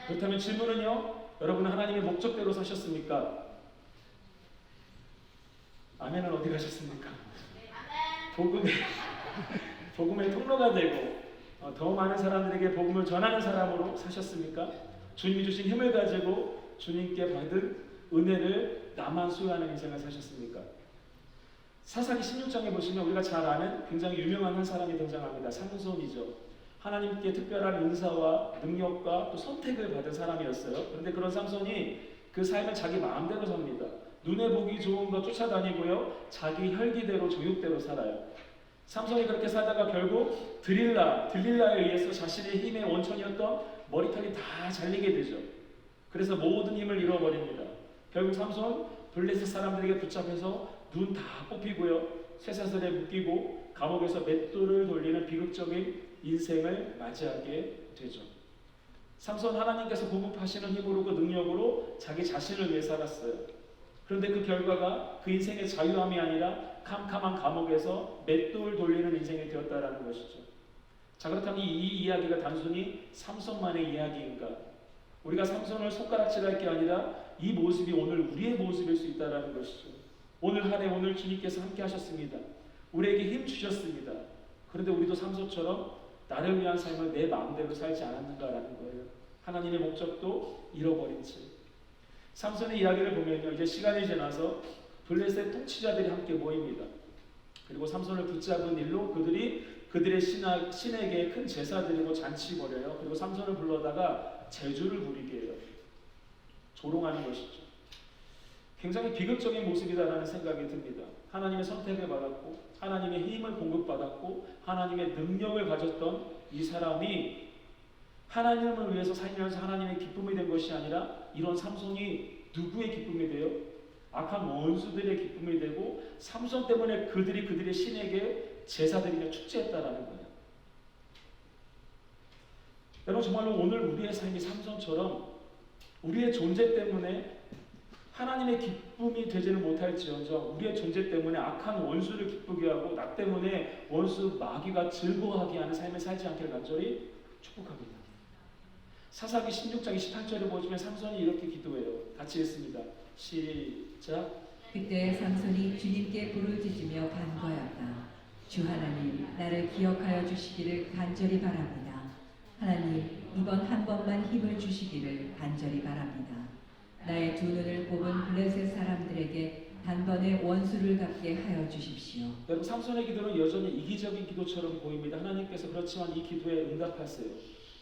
그렇다면 질문은요, 여러분은 하나님의 목적대로 사셨습니까? 아멘은 어디 가셨습니까? 복음의 통로가 되고 더 많은 사람들에게 복음을 전하는 사람으로 사셨습니까? 주님이 주신 힘을 가지고 주님께 받은 은혜를 나만 소유하는 인생을 사셨습니까? 사사기 16장에 보시면 우리가 잘 아는 굉장히 유명한 한 사람이 등장합니다. 삼손이죠. 하나님께 특별한 은사와 능력과 또 선택을 받은 사람이었어요. 그런데 그런 삼손이 그 삶을 자기 마음대로 삽니다. 눈에 보기 좋은 거 쫓아다니고요, 자기 혈기대로 정욕대로 살아요. 삼손이 그렇게 살다가 결국 들릴라에 의해서 자신의 힘의 원천이었던 머리털이 다 잘리게 되죠. 그래서 모든 힘을 잃어버립니다. 결국 삼손 블레셋 사람들에게 붙잡혀서 눈 다 뽑히고요, 쇠사슬에 묶이고 감옥에서 맷돌을 돌리는 비극적인 인생을 맞이하게 되죠. 삼손 하나님께서 공급하시는 힘으로, 그 능력으로 자기 자신을 위해 살았어요. 그런데 그 결과가 그 인생의 자유함이 아니라 캄캄한 감옥에서 맷돌 돌리는 인생이 되었다라는 것이죠. 자, 그렇다면 이 이야기가 단순히 삼손만의 이야기인가? 우리가 삼손을 손가락질할 게 아니라 이 모습이 오늘 우리의 모습일 수 있다라는 것이죠. 오늘 한 해 오늘 주님께서 함께 하셨습니다. 우리에게 힘 주셨습니다. 그런데 우리도 삼손처럼 나를 위한 삶을 내 마음대로 살지 않았는가라는 거예요. 하나님의 목적도 잃어버린 채. 삼손의 이야기를 보면요, 이제 시간이 지나서 블레셋 통치자들이 함께 모입니다. 그리고 삼손을 붙잡은 일로 그들의 신에게 큰 제사 드리고 잔치 벌여요. 그리고 삼손을 불러다가 제주를 부리게 해요. 조롱하는 것이죠. 굉장히 비극적인 모습이다라는 생각이 듭니다. 하나님의 선택을 받았고 하나님의 힘을 공급받았고 하나님의 능력을 가졌던 이 사람이 하나님을 위해서 살면서 하나님의 기쁨이 된 것이 아니라, 이런 삼손이 누구의 기쁨이 돼요? 악한 원수들의 기쁨이 되고, 삼손 때문에 그들의 신에게 제사드리며 축제했다라는 거예요. 여러분, 정말로 오늘 우리의 삶이 삼손처럼 우리의 존재 때문에 하나님의 기쁨이 되지는 못할지언정 우리의 존재 때문에 악한 원수를 기쁘게 하고 나 때문에 원수 마귀가 즐거워하게 하는 삶을 살지 않기를 간절히 축복합니다. 사사기 16장 28절을 보시면 삼손이 이렇게 기도해요. 같이 읽습니다. 시작. 그때 삼손이 주님께 부르짖으며 간구하였다. 주 하나님, 나를 기억하여 주시기를 간절히 바랍니다. 하나님, 이번 한 번만 힘을 주시기를 간절히 바랍니다. 나의 두 눈을 뽑은 블레셋 사람들에게 단번에 원수를 갚게 하여 주십시오. 여러분, 삼손의 기도는 여전히 이기적인 기도처럼 보입니다. 하나님께서 그렇지만 이 기도에 응답하세요.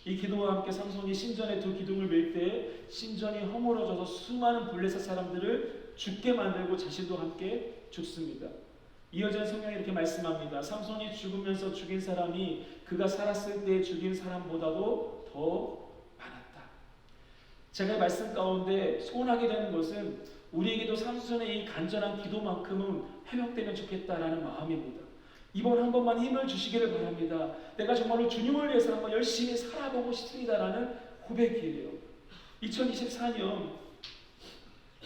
이 기도와 함께 삼손이 신전에 두 기둥을 밀 때 신전이 허물어져서 수많은 블레셋 사람들을 죽게 만들고 자신도 함께 죽습니다. 이어진 성경이 이렇게 말씀합니다. 삼손이 죽으면서 죽인 사람이 그가 살았을 때 죽인 사람보다도 더 많았다. 제가 말씀 가운데 소원하게 되는 것은 우리에게도 삼손의 이 간절한 기도만큼은 회복되면 좋겠다라는 마음입니다. 이번 한 번만 힘을 주시기를 바랍니다. 내가 정말로 주님을 위해서 한번 열심히 살아보고 싶습니다라는 고백이에요. 2024년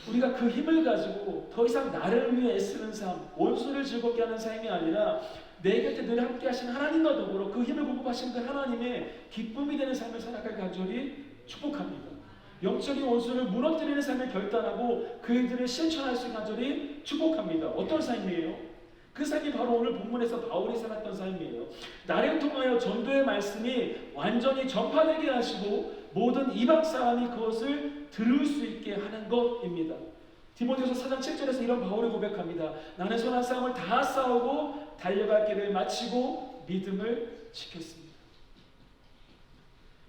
우리가 그 힘을 가지고 더 이상 나를 위해 애쓰는 삶, 원수를 즐겁게 하는 삶이 아니라 내 곁에 늘 함께 하신 하나님과 더불어 그 힘을 공급하신 그 하나님의 기쁨이 되는 삶을 살아갈 간절히 축복합니다. 영적인 원수를 무너뜨리는 삶을 결단하고 그 일들을 실천할 수 있는 간절히 축복합니다. 어떤 삶이에요? 그 삶이 바로 오늘 본문에서 바울이 살았던 삶이에요. 나를 통하여 전도의 말씀이 완전히 전파되게 하시고 모든 이방 사람이 그것을 들을 수 있게 하는 것입니다. 디모데후서 4장 7절에서 이런 바울이 고백합니다. 나는 선한 싸움을 다 싸우고 달려갈 길을 마치고 믿음을 지켰습니다.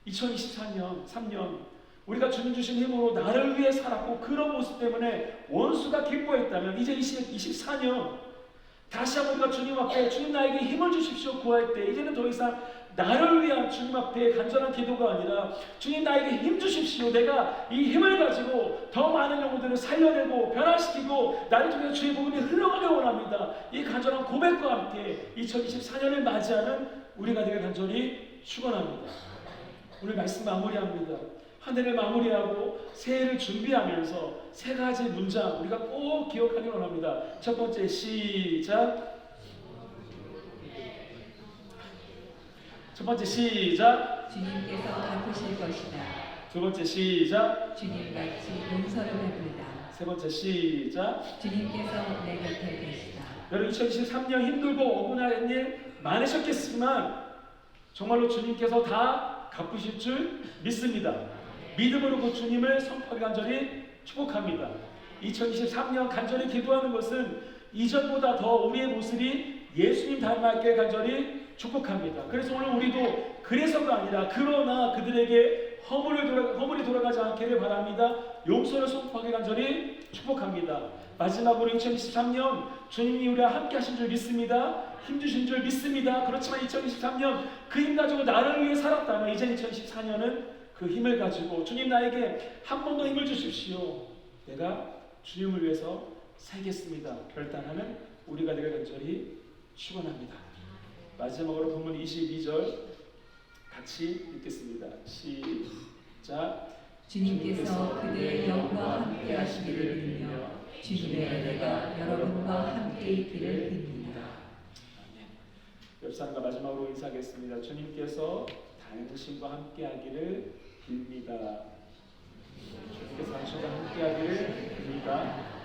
2024년 3년 우리가 주님 주신 힘으로 나를 위해 살았고 그런 모습 때문에 원수가 기뻐했다면 이제 2024년 다시 한번 우리가 주님 앞에 주님 나에게 힘을 주십시오 구할 때 이제는 더 이상 나를 위한 주님 앞에 간절한 기도가 아니라 주님 나에게 힘 주십시오. 내가 이 힘을 가지고 더 많은 영혼들을 살려내고 변화시키고 나를 통해서 주의 복음이 흘러가길 원합니다. 이 간절한 고백과 함께 2024년을 맞이하는 우리가 되길 간절히 축원합니다. 오늘 말씀 마무리합니다. 한 해를 마무리하고 새해를 준비하면서 세 가지 문장 우리가 꼭 기억하기 원합니다. 첫 번째 시작. 첫 번째 시작. 주님께서 갚으실 것이다. 두 번째 시작. 주님같이 용서를 베풀다. 세 번째 시작. 주님께서 내 곁에 계시다. 여러분 2023년 힘들고 억울한 일 많으셨겠지만 정말로 주님께서 다 갚으실 줄 믿습니다. 믿음으로 그 주님을 선포하기 간절히 축복합니다. 2023년 간절히 기도하는 것은 이전보다 더 우리의 모습이 예수님 닮았게 간절히 축복합니다. 그래서 오늘 우리도 그래서가 아니라 그러나 그들에게 허물이 돌아가지 않기를 바랍니다. 용서를 선포하기 간절히 축복합니다. 마지막으로 2023년 주님이 우리와 함께 하신 줄 믿습니다. 힘주신 줄 믿습니다. 그렇지만 2023년 그 힘 가지고 나를 위해 살았다면 이제 2024년은 그 힘을 가지고 주님 나에게 한 번 더 힘을 주십시오. 내가 주님을 위해서 살겠습니다. 결단하는 우리가 되길 간절히 축원합니다. 마지막으로 본문 22절 같이 읽겠습니다. 시작. 주님께서 그대의 영과 함께 하시기를 빌며 주님의 은혜가 여러분과 함께 있기를 빕니다. 옆 사람과 마지막으로 인사하겠습니다. 주님께서 당신과 함께 하기를 빕니다. 주님께서 당신과 함께 하기를 빕니다.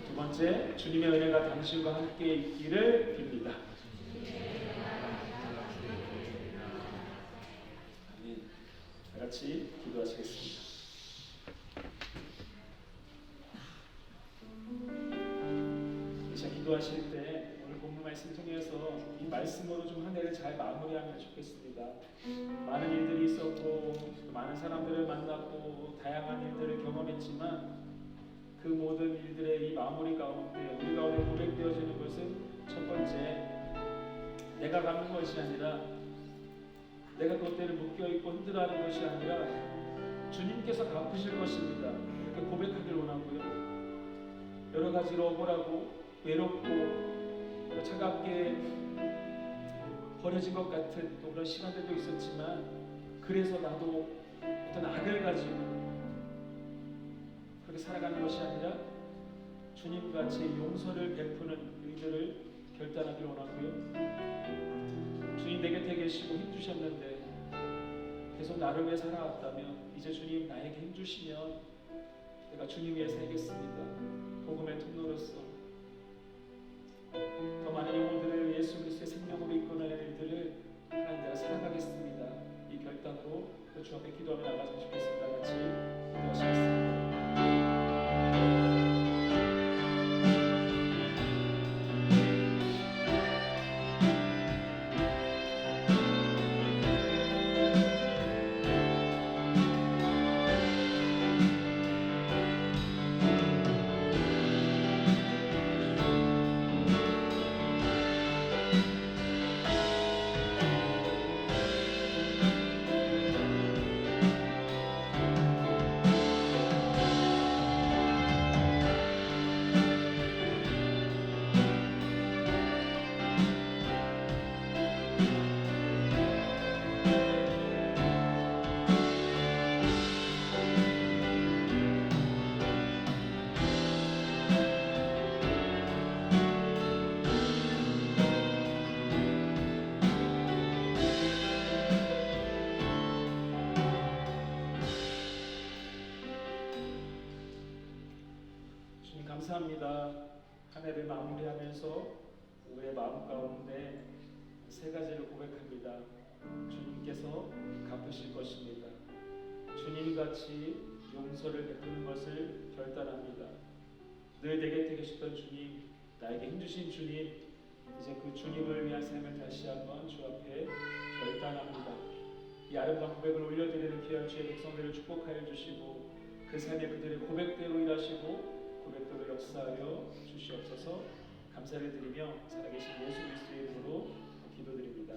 두 번째, 주님의 은혜가 당신과 함께 있기를 빕니다. 아멘. 다 같이 기도하시겠습니다. 이 시간 기도하실 때 오늘 본문 말씀 통해서 이 말씀으로 좀 한 해를 잘 마무리하면 좋겠습니다. 많은 일들이 있었고 많은 사람들을 만났고 다양한 일들을 경험했지만 그 모든 일들의 이 마무리 가운데 우리가 오늘 고백되어지는 것은 첫 번째, 내가 갚는 것이 아니라 내가 그것들을 묶여있고 힘들어하는 것이 아니라 주님께서 갚으실 것입니다. 이렇게 고백하길 원하고요. 여러 가지로 억울하고 외롭고 차갑게 버려진 것 같은 또 그런 시간들도 있었지만 그래서 나도 어떤 악을 가지고 그렇게 살아가는 것이 아니라 주님같이 용서를 베푸는 일들을 결단하기를 원하고요. 주님 내 곁에 계시고 힘주셨는데 계속 나를 위해 살아왔다면 이제 주님 나에게 힘 주시면 내가 주님 위해 살겠습니다. 복음의 통로로서 더 많은 영혼들을 예수 그리스도의 생명으로 이끌어낼 일들을 하나님 내가 살아가겠습니다. 이 결단으로 주 앞에 기도하며 나가서 싶겠습니다. 같이 기도하시겠습니다. 주님 감사합니다. 한 해를 마무리하면서 우리의 마음 가운데 세 가지를 고백합니다. 주님께서 갚으실 것입니다. 주님같이 용서를 베푸는 것을 결단합니다. 늘 내 곁에 계셨던 주님, 나에게 힘주신 주님, 이제 그 주님을 위한 삶을 다시 한번 주 앞에 결단합니다. 이 아름다운 고백을 올려드리는 귀한 주의 백성들을 축복하여 주시고 그 삶에 그들의 고백대로 일하시고 고백대로 역사하여 주시옵소서. 감사를 드리며 살아계신 예수 그리스도의 이름으로 기도드립니다.